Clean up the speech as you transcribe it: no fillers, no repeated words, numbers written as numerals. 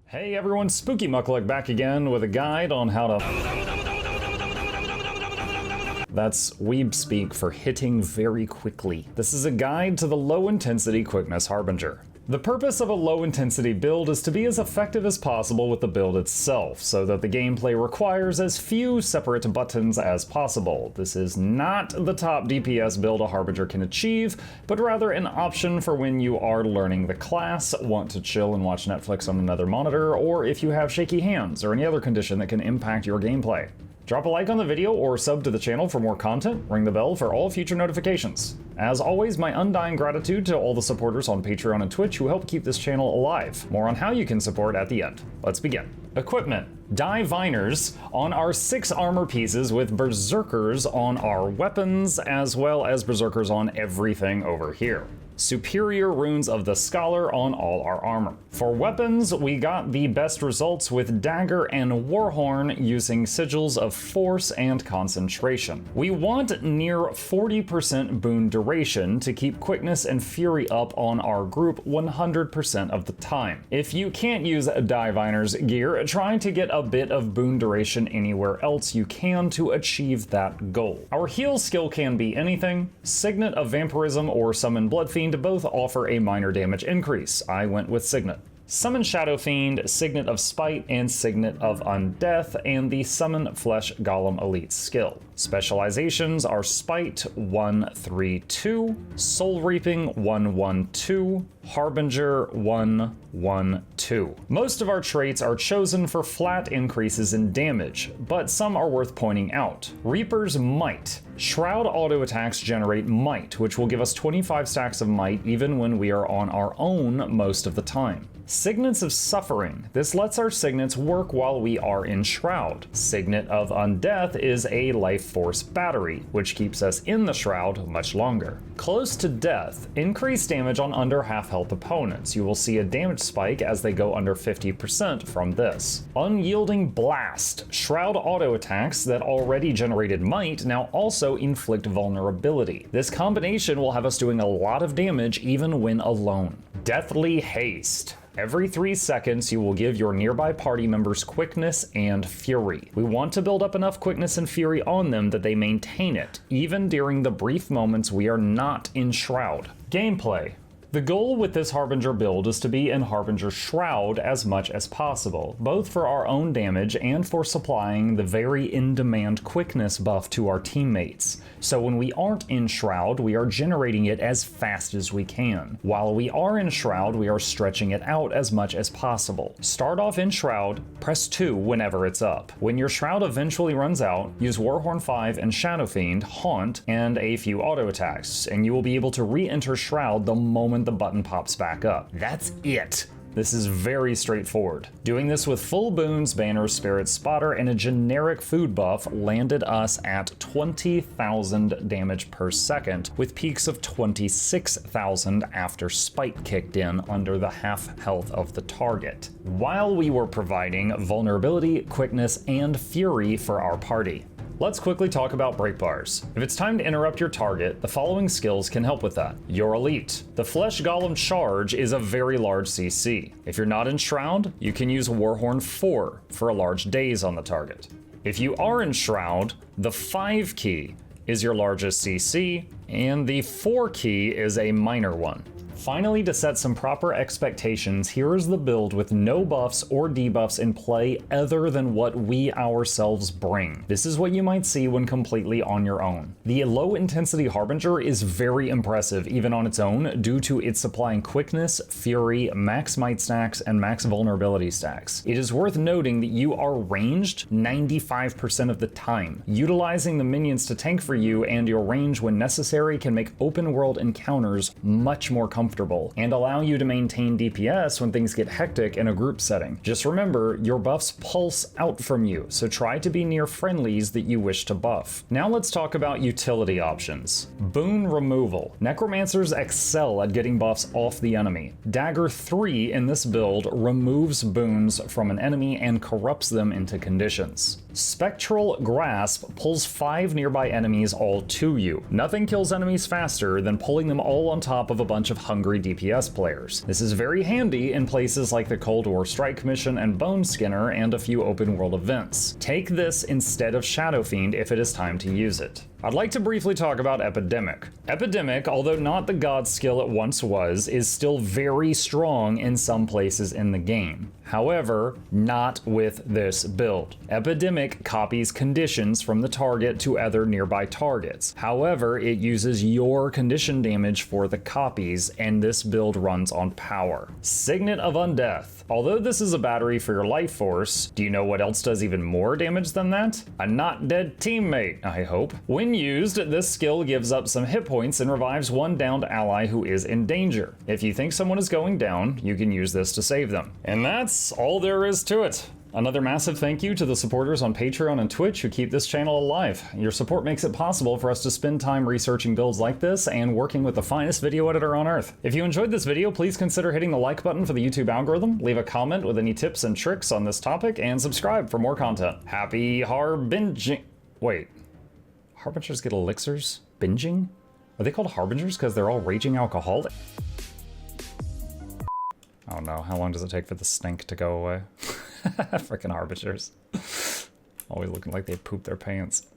Hey everyone, Spooky Muckluck back again with a guide on how to... That's weeb speak for hitting very quickly. This is a guide to the low-intensity Quickness Harbinger. The purpose of a low-intensity build is to be as effective as possible with the build itself, so that the gameplay requires as few separate buttons as possible. This is not the top DPS build a Harbinger can achieve, but rather an option for when you are learning the class, want to chill and watch Netflix on another monitor, or if you have shaky hands or any other condition that can impact your gameplay. Drop a like on the video or sub to the channel for more content, ring the bell for all future notifications. As always, my undying gratitude to all the supporters on Patreon and Twitch who help keep this channel alive. More on how you can support at the end. Let's begin. Equipment. Die Viners on our 6 armor pieces with Berserkers on our weapons, as well as Berserkers on everything over here. Superior Runes of the Scholar on all our armor. For weapons, we got the best results with Dagger and Warhorn using Sigils of Force and Concentration. We want near 40% boon duration to keep Quickness and Fury up on our group 100% of the time. If you can't use Die Viner's gear, try to get a bit of boon duration anywhere else you can to achieve that goal. Our heal skill can be anything. Signet of Vampirism or Summon Blood Fiend both offer a minor damage increase. I went with Signet. Summon Shadow Fiend, Signet of Spite, and Signet of Undeath, and the Summon Flesh Golem Elite skill. Specializations are Spite 1-3-2, Soul Reaping 1-1-2, Harbinger 1-1-2. Most of our traits are chosen for flat increases in damage, but some are worth pointing out. Reaper's Might. Shroud auto attacks generate Might, which will give us 25 stacks of Might even when we are on our own most of the time. Signets of Suffering. This lets our signets work while we are in Shroud. Signet of Undeath is a life force battery, which keeps us in the Shroud much longer. Close to Death. Increased damage on under half health opponents. You will see a damage spike as they go under 50% from this. Unyielding Blast. Shroud auto attacks that already generated Might now also inflict vulnerability. This combination will have us doing a lot of damage even when alone. Deathly Haste. Every 3 seconds, you will give your nearby party members Quickness and Fury. We want to build up enough Quickness and Fury on them that they maintain it, even during the brief moments we are not in Shroud. Gameplay. The goal with this Harbinger build is to be in Harbinger Shroud as much as possible, both for our own damage and for supplying the very in-demand Quickness buff to our teammates. So when we aren't in Shroud, we are generating it as fast as we can. While we are in Shroud, we are stretching it out as much as possible. Start off in Shroud, press 2 whenever it's up. When your Shroud eventually runs out, use Warhorn 5 and Shadow Fiend, Haunt, and a few auto attacks, and you will be able to re-enter Shroud the moment the button pops back up. That's it. This is very straightforward. Doing this with full boons, banners, spirit spotter, and a generic food buff landed us at 20,000 damage per second, with peaks of 26,000 after Spite kicked in under the half health of the target, while we were providing vulnerability, quickness, and fury for our party. Let's quickly talk about break bars. If it's time to interrupt your target, the following skills can help with that. Your Elite. The Flesh Golem Charge is a very large CC. If you're not in Shroud, you can use Warhorn 4 for a large daze on the target. If you are in Shroud, the 5 key is your largest CC, and the 4 key is a minor one. Finally, to set some proper expectations, here is the build with no buffs or debuffs in play other than what we ourselves bring. This is what you might see when completely on your own. The low intensity Harbinger is very impressive even on its own due to its supplying Quickness, Fury, max Might stacks, and max vulnerability stacks. It is worth noting that you are ranged 95% of the time. Utilizing the minions to tank for you and your range when necessary can make open world encounters much more comfortable and allow you to maintain DPS when things get hectic in a group setting. Just remember, your buffs pulse out from you, so try to be near friendlies that you wish to buff. Now let's talk about utility options. Boon removal. Necromancers excel at getting buffs off the enemy. Dagger 3 in this build removes boons from an enemy and corrupts them into conditions. Spectral Grasp pulls 5 nearby enemies all to you. Nothing kills enemies faster than pulling them all on top of a bunch of hungry DPS players. This is very handy in places like the Cold War Strike Mission and Bone Skinner and a few open world events. Take this instead of Shadow Fiend if it is time to use it. I'd like to briefly talk about Epidemic. Epidemic, although not the god skill it once was, is still very strong in some places in the game. However, not with this build. Epidemic copies conditions from the target to other nearby targets. However, it uses your condition damage for the copies, and this build runs on power. Signet of Undeath. Although this is a battery for your life force, do you know what else does even more damage than that? A not dead teammate, I hope. When used, this skill gives up some hit points and revives one downed ally who is in danger. If you think someone is going down, you can use this to save them. And that's all there is to it. Another massive thank you to the supporters on Patreon and Twitch who keep this channel alive. Your support makes it possible for us to spend time researching builds like this and working with the finest video editor on earth. If you enjoyed this video, please consider hitting the like button for the YouTube algorithm, leave a comment with any tips and tricks on this topic, and subscribe for more content. Happy Harbinging. Wait, Harbingers get elixirs? Binging? Are they called Harbingers because they're all raging alcoholic? Oh no, how long does it take for the stink to go away? Frickin' Harbingers. Always looking like they pooped their pants.